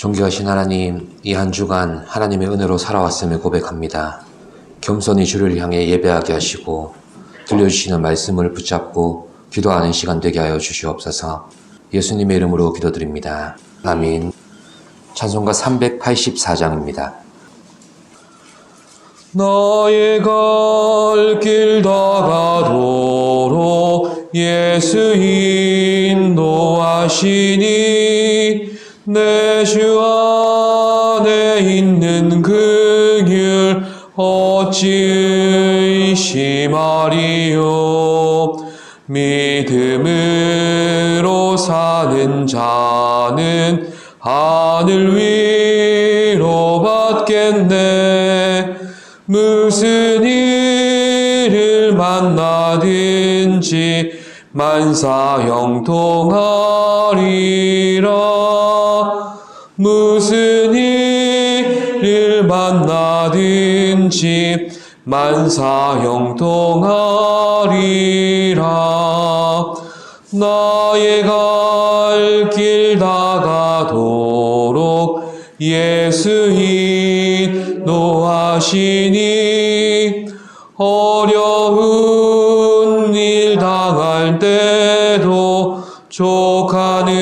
존귀하신 하나님, 이 한 주간 하나님의 은혜로 살아왔음을 고백합니다. 겸손히 주를 향해 예배하게 하시고 들려주시는 말씀을 붙잡고 기도하는 시간 되게 하여 주시옵소서. 예수님의 이름으로 기도드립니다. 아멘. 찬송가 384장입니다. 나의 갈 길 다가도록 예수 인도하시니 내 주 안에 있는 그 길 어찌 의심하리요. 믿음으로 사는 자는 하늘 위로 받겠네. 무슨 일을 만나든지 만사형통하리라. 무슨 일을 만나든지 만사형통하리라. 나의 갈 길 다가도록 예수 인도하시니 어려운 일 당할 때도 족하는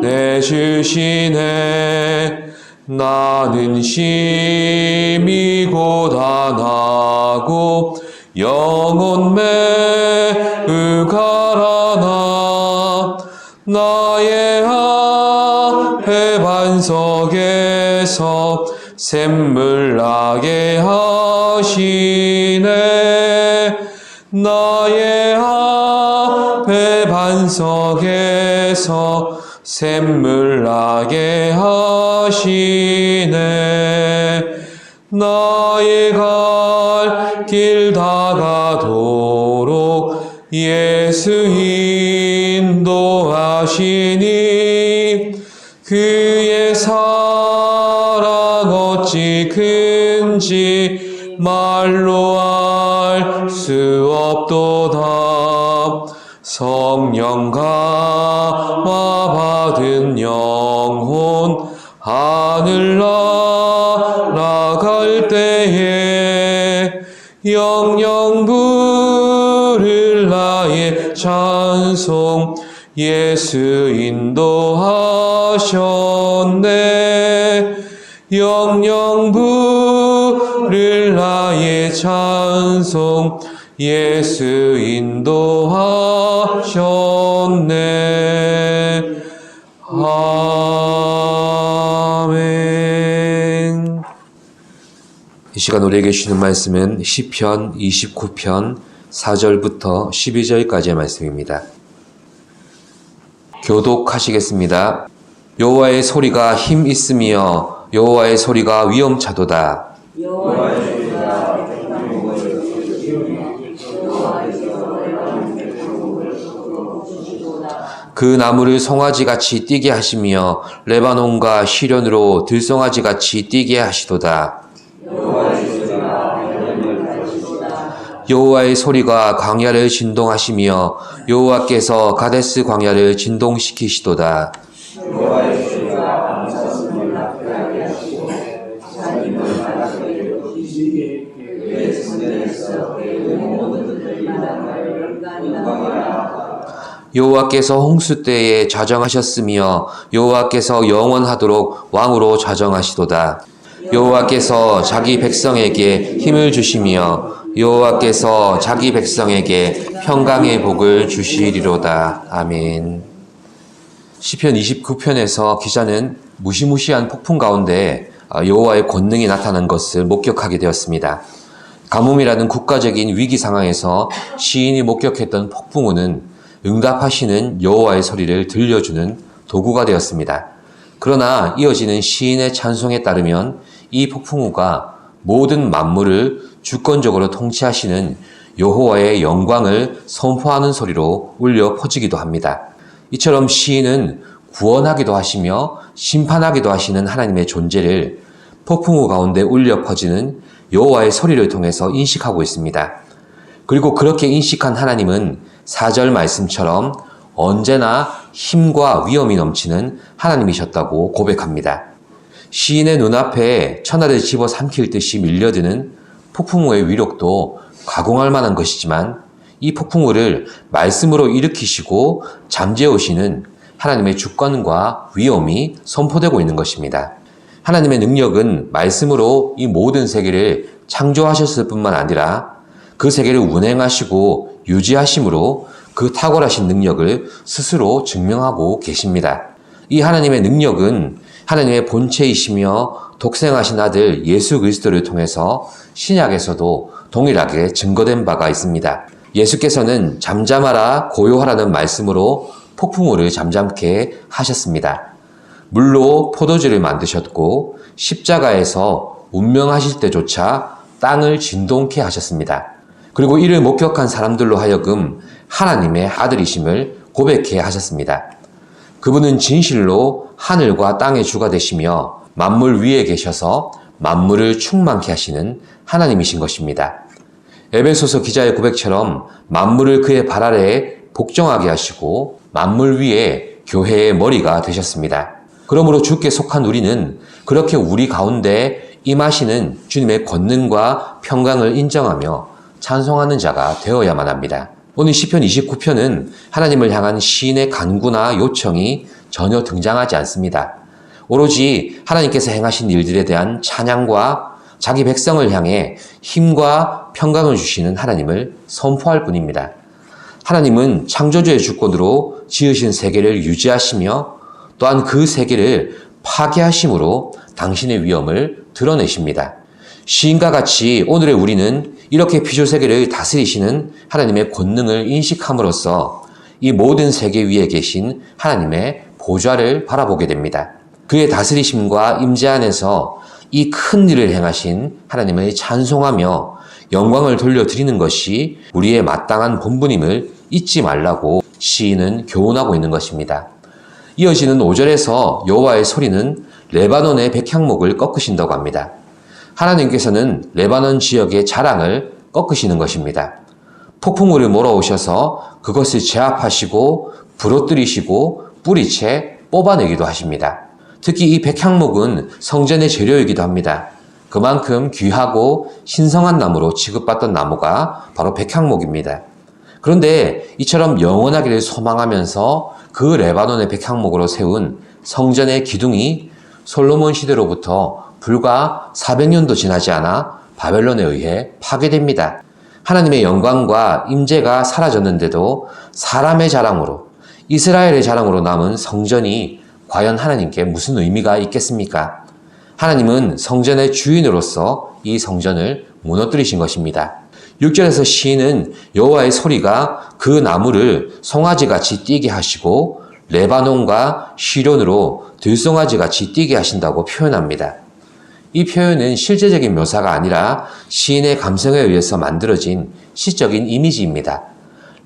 내 주시네. 나는 심히 고단하고 영혼 매우 가라나. 나의 앞에 반석에서 샘물 나게 하시네. 나의 앞에 반석에서 샘물 나게 하시네. 나의 갈 길 다가도록 예수 인도하시니 그의 사랑 어찌 큰지 말로 알 수 없도다. 성령 감화 받은 영혼 하늘 날아갈 때에 영영 부를 나의 찬송 예수 인도하셨네. 영영 부를 나의 찬송 예수 인도하셨네. 아멘. 이 시간 우리에게 주시는 말씀은 시편 29편 4절부터 12절까지의 말씀입니다. 교독하시겠습니다. 여호와의 소리가 힘 있으며 여호와의 소리가 위엄차도다. 그 나무를 송아지같이 뛰게 하시며 레바논과 시련으로 들송아지같이 뛰게 하시도다. 여호와의 소리가 광야를 진동하시며 여호와께서 가데스 광야를 진동시키시도다. 여호와께서 홍수 때에 좌정하셨으며 여호와께서 영원하도록 왕으로 좌정하시도다. 여호와께서 자기 백성에게 힘을 주시며 여호와께서 자기 백성에게 평강의 복을 주시리로다. 아멘. 시편 29편에서 기자는 무시무시한 폭풍 가운데 여호와의 권능이 나타난 것을 목격하게 되었습니다. 가뭄이라는 국가적인 위기 상황에서 시인이 목격했던 폭풍우는 응답하시는 여호와의 소리를 들려주는 도구가 되었습니다. 그러나 이어지는 시인의 찬송에 따르면 이 폭풍우가 모든 만물을 주권적으로 통치하시는 여호와의 영광을 선포하는 소리로 울려 퍼지기도 합니다. 이처럼 시인은 구원하기도 하시며 심판하기도 하시는 하나님의 존재를 폭풍우 가운데 울려 퍼지는 여호와의 소리를 통해서 인식하고 있습니다. 그리고 그렇게 인식한 하나님은 4절 말씀처럼 언제나 힘과 위엄이 넘치는 하나님이셨다고 고백합니다. 시인의 눈앞에 천하를 집어삼킬 듯이 밀려드는 폭풍우의 위력도 가공할 만한 것이지만 이 폭풍우를 말씀으로 일으키시고 잠재우시는 하나님의 주권과 위엄이 선포되고 있는 것입니다. 하나님의 능력은 말씀으로 이 모든 세계를 창조하셨을 뿐만 아니라 그 세계를 운행하시고 유지하심으로 그 탁월하신 능력을 스스로 증명하고 계십니다. 이 하나님의 능력은 하나님의 본체이시며 독생하신 아들 예수 그리스도를 통해서 신약에서도 동일하게 증거된 바가 있습니다. 예수께서는 잠잠하라 고요하라는 말씀으로 폭풍우를 잠잠케 하셨습니다. 물로 포도주를 만드셨고 십자가에서 운명하실 때조차 땅을 진동케 하셨습니다. 그리고 이를 목격한 사람들로 하여금 하나님의 아들이심을 고백케 하셨습니다. 그분은 진실로 하늘과 땅의 주가 되시며 만물 위에 계셔서 만물을 충만케 하시는 하나님이신 것입니다. 에베소서 기자의 고백처럼 만물을 그의 발 아래에 복종하게 하시고 만물 위에 교회의 머리가 되셨습니다. 그러므로 주께 속한 우리는 그렇게 우리 가운데 임하시는 주님의 권능과 평강을 인정하며 찬송하는 자가 되어야만 합니다. 오늘 시편 29편은 하나님을 향한 시인의 간구나 요청이 전혀 등장하지 않습니다. 오로지 하나님께서 행하신 일들에 대한 찬양과 자기 백성을 향해 힘과 평강을 주시는 하나님을 선포할 뿐입니다. 하나님은 창조주의 주권으로 지으신 세계를 유지하시며 또한 그 세계를 파괴하심으로 당신의 위엄을 드러내십니다. 시인과 같이 오늘의 우리는 이렇게 피조세계를 다스리시는 하나님의 권능을 인식함으로써 이 모든 세계 위에 계신 하나님의 보좌를 바라보게 됩니다. 그의 다스리심과 임재 안에서 이 큰 일을 행하신 하나님을 찬송하며 영광을 돌려드리는 것이 우리의 마땅한 본분임을 잊지 말라고 시인은 교훈하고 있는 것입니다. 이어지는 5절에서 여호와의 소리는 레바논의 백향목을 꺾으신다고 합니다. 하나님께서는 레바논 지역의 자랑을 꺾으시는 것입니다. 폭풍우를 몰아오셔서 그것을 제압하시고 부러뜨리시고 뿌리채 뽑아내기도 하십니다. 특히 이 백향목은 성전의 재료이기도 합니다. 그만큼 귀하고 신성한 나무로 취급받던 나무가 바로 백향목입니다. 그런데 이처럼 영원하기를 소망하면서 그 레바논의 백향목으로 세운 성전의 기둥이 솔로몬 시대로부터 불과 400년도 지나지 않아 바벨론에 의해 파괴됩니다. 하나님의 영광과 임재가 사라졌는데도 사람의 자랑으로, 이스라엘의 자랑으로 남은 성전이 과연 하나님께 무슨 의미가 있겠습니까? 하나님은 성전의 주인으로서 이 성전을 무너뜨리신 것입니다. 6절에서 시인은 여호와의 소리가 그 나무를 송아지같이 뛰게 하시고 레바논과 시론으로 들송아지같이 뛰게 하신다고 표현합니다. 이 표현은 실제적인 묘사가 아니라 시인의 감성에 의해서 만들어진 시적인 이미지입니다.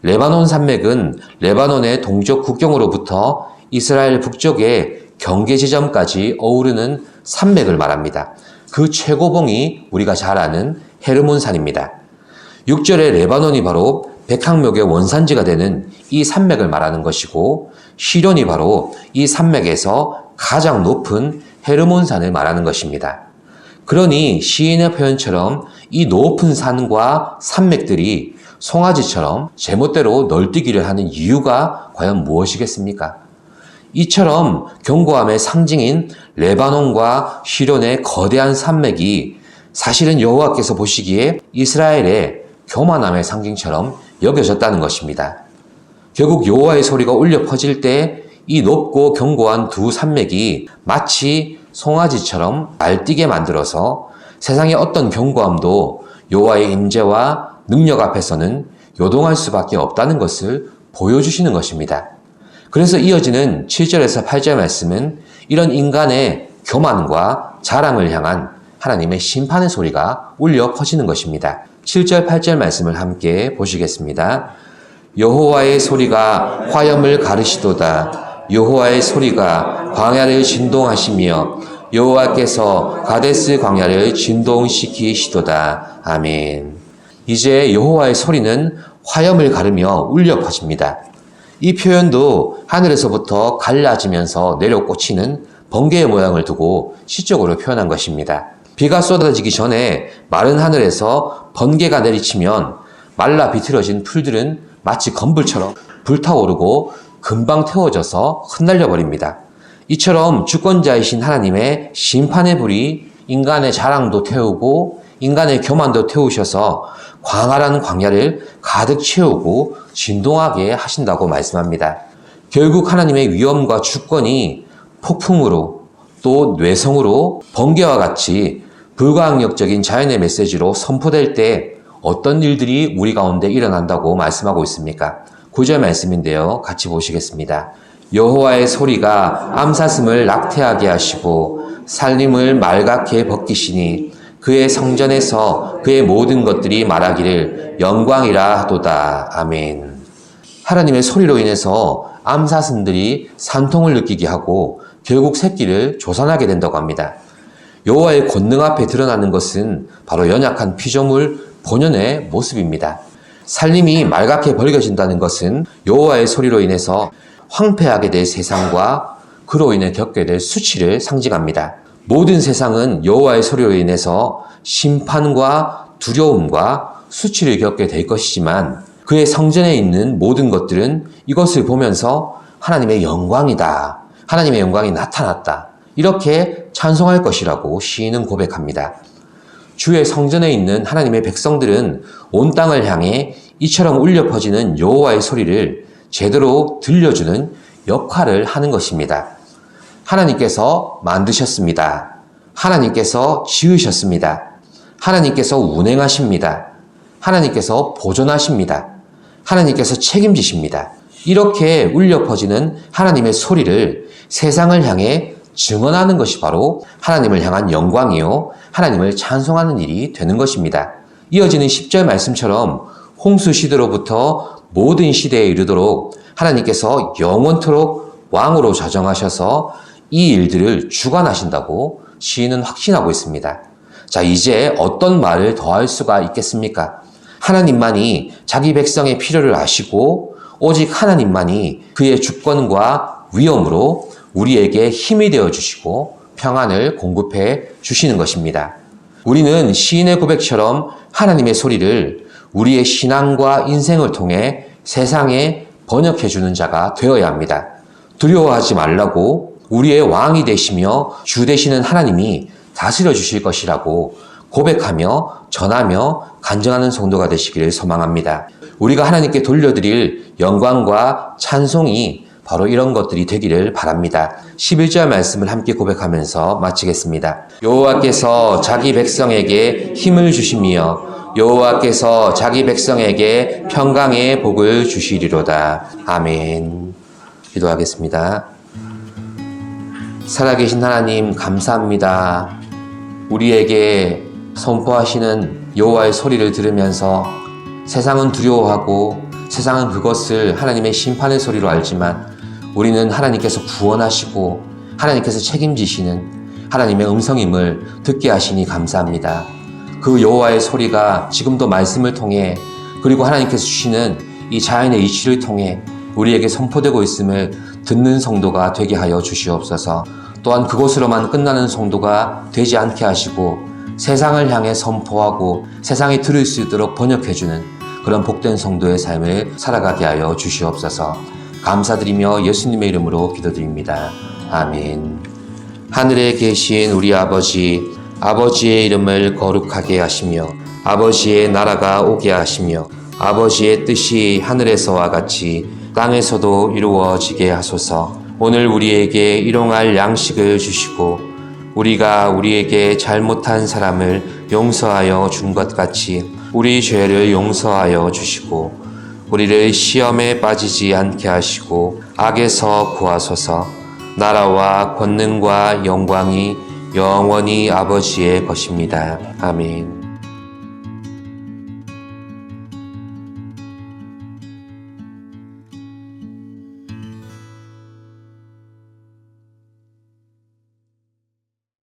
레바논 산맥은 레바논의 동쪽 국경으로부터 이스라엘 북쪽의 경계 지점까지 어우르는 산맥을 말합니다. 그 최고봉이 우리가 잘 아는 헤르몬산입니다. 6절의 레바논이 바로 백향목의 원산지가 되는 이 산맥을 말하는 것이고 시론이 바로 이 산맥에서 가장 높은 헤르몬산을 말하는 것입니다. 그러니 시인의 표현처럼 이 높은 산과 산맥들이 송아지처럼 제멋대로 널뛰기를 하는 이유가 과연 무엇이겠습니까? 이처럼 견고함의 상징인 레바논과 시론의 거대한 산맥이 사실은 여호와께서 보시기에 이스라엘의 교만함의 상징처럼 여겨졌다는 것입니다. 결국 여호와의 소리가 울려 퍼질 때 이 높고 견고한 두 산맥이 마치 송아지처럼 날뛰게 만들어서 세상의 어떤 견고함도 여호와의 임재와 능력 앞에서는 요동할 수밖에 없다는 것을 보여주시는 것입니다. 그래서 이어지는 7절에서 8절 말씀은 이런 인간의 교만과 자랑을 향한 하나님의 심판의 소리가 울려 퍼지는 것입니다. 7절, 8절 말씀을 함께 보시겠습니다. 여호와의 소리가 화염을 가르시도다. 여호와의 소리가 광야를 진동하시며 여호와께서 가데스 광야를 진동시키시도다. 아멘. 이제 여호와의 소리는 화염을 가르며 울려 퍼집니다. 이 표현도 하늘에서부터 갈라지면서 내려 꽂히는 번개의 모양을 두고 시적으로 표현한 것입니다. 비가 쏟아지기 전에 마른 하늘에서 번개가 내리치면 말라 비틀어진 풀들은 마치 건불처럼 불타오르고 금방 태워져서 흩날려 버립니다. 이처럼 주권자이신 하나님의 심판의 불이 인간의 자랑도 태우고 인간의 교만도 태우셔서 광활한 광야를 가득 채우고 진동하게 하신다고 말씀합니다. 결국 하나님의 위엄과 주권이 폭풍으로 또 뇌성으로 번개와 같이 불가항력적인 자연의 메시지로 선포될 때 어떤 일들이 우리 가운데 일어난다고 말씀하고 있습니까? 9절 말씀인데요. 같이 보시겠습니다. 여호와의 소리가 암사슴을 낙태하게 하시고 살림을 말갛게 벗기시니 그의 성전에서 그의 모든 것들이 말하기를 영광이라 하도다. 아멘. 하나님의 소리로 인해서 암사슴들이 산통을 느끼게 하고 결국 새끼를 조산하게 된다고 합니다. 여호와의 권능 앞에 드러나는 것은 바로 연약한 피조물 본연의 모습입니다. 살림이 말갛게 벌겨진다는 것은 여호와의 소리로 인해서 황폐하게 될 세상과 그로 인해 겪게 될 수치를 상징합니다. 모든 세상은 여호와의 소리로 인해서 심판과 두려움과 수치를 겪게 될 것이지만 그의 성전에 있는 모든 것들은 이것을 보면서 하나님의 영광이다. 하나님의 영광이 나타났다. 이렇게 찬송할 것이라고 시인은 고백합니다. 주의 성전에 있는 하나님의 백성들은 온 땅을 향해 이처럼 울려 퍼지는 여호와의 소리를 제대로 들려주는 역할을 하는 것입니다. 하나님께서 만드셨습니다. 하나님께서 지으셨습니다. 하나님께서 운행하십니다. 하나님께서 보존하십니다. 하나님께서 책임지십니다. 이렇게 울려 퍼지는 하나님의 소리를 세상을 향해 증언하는 것이 바로 하나님을 향한 영광이요 하나님을 찬송하는 일이 되는 것입니다. 이어지는 10절 말씀처럼 홍수 시대로부터 모든 시대에 이르도록 하나님께서 영원토록 왕으로 자정하셔서 이 일들을 주관하신다고 시인은 확신하고 있습니다. 자, 이제 어떤 말을 더할 수가 있겠습니까? 하나님만이 자기 백성의 필요를 아시고 오직 하나님만이 그의 주권과 위엄으로 우리에게 힘이 되어 주시고 평안을 공급해 주시는 것입니다. 우리는 시인의 고백처럼 하나님의 소리를 우리의 신앙과 인생을 통해 세상에 번역해 주는 자가 되어야 합니다. 두려워하지 말라고 우리의 왕이 되시며 주 되시는 하나님이 다스려 주실 것이라고 고백하며 전하며 간증하는 성도가 되시기를 소망합니다. 우리가 하나님께 돌려드릴 영광과 찬송이 바로 이런 것들이 되기를 바랍니다. 11절 말씀을 함께 고백하면서 마치겠습니다. 여호와께서 자기 백성에게 힘을 주시며 여호와께서 자기 백성에게 평강의 복을 주시리로다. 아멘. 기도하겠습니다. 살아계신 하나님 감사합니다. 우리에게 선포하시는 여호와의 소리를 들으면서 세상은 두려워하고 세상은 그것을 하나님의 심판의 소리로 알지만 우리는 하나님께서 구원하시고 하나님께서 책임지시는 하나님의 음성임을 듣게 하시니 감사합니다. 그 여호와의 소리가 지금도 말씀을 통해 그리고 하나님께서 주시는 이 자연의 이치를 통해 우리에게 선포되고 있음을 듣는 성도가 되게 하여 주시옵소서. 또한 그곳으로만 끝나는 성도가 되지 않게 하시고 세상을 향해 선포하고 세상이 들을 수 있도록 번역해주는 그런 복된 성도의 삶을 살아가게 하여 주시옵소서. 감사드리며 예수님의 이름으로 기도드립니다. 아멘. 하늘에 계신 우리 아버지, 아버지의 이름을 거룩하게 하시며 아버지의 나라가 오게 하시며 아버지의 뜻이 하늘에서와 같이 땅에서도 이루어지게 하소서. 오늘 우리에게 일용할 양식을 주시고 우리가 우리에게 잘못한 사람을 용서하여 준 것 같이 우리 죄를 용서하여 주시고 우리를 시험에 빠지지 않게 하시고 악에서 구하소서. 나라와 권능과 영광이 영원히 아버지의 것입니다. 아멘.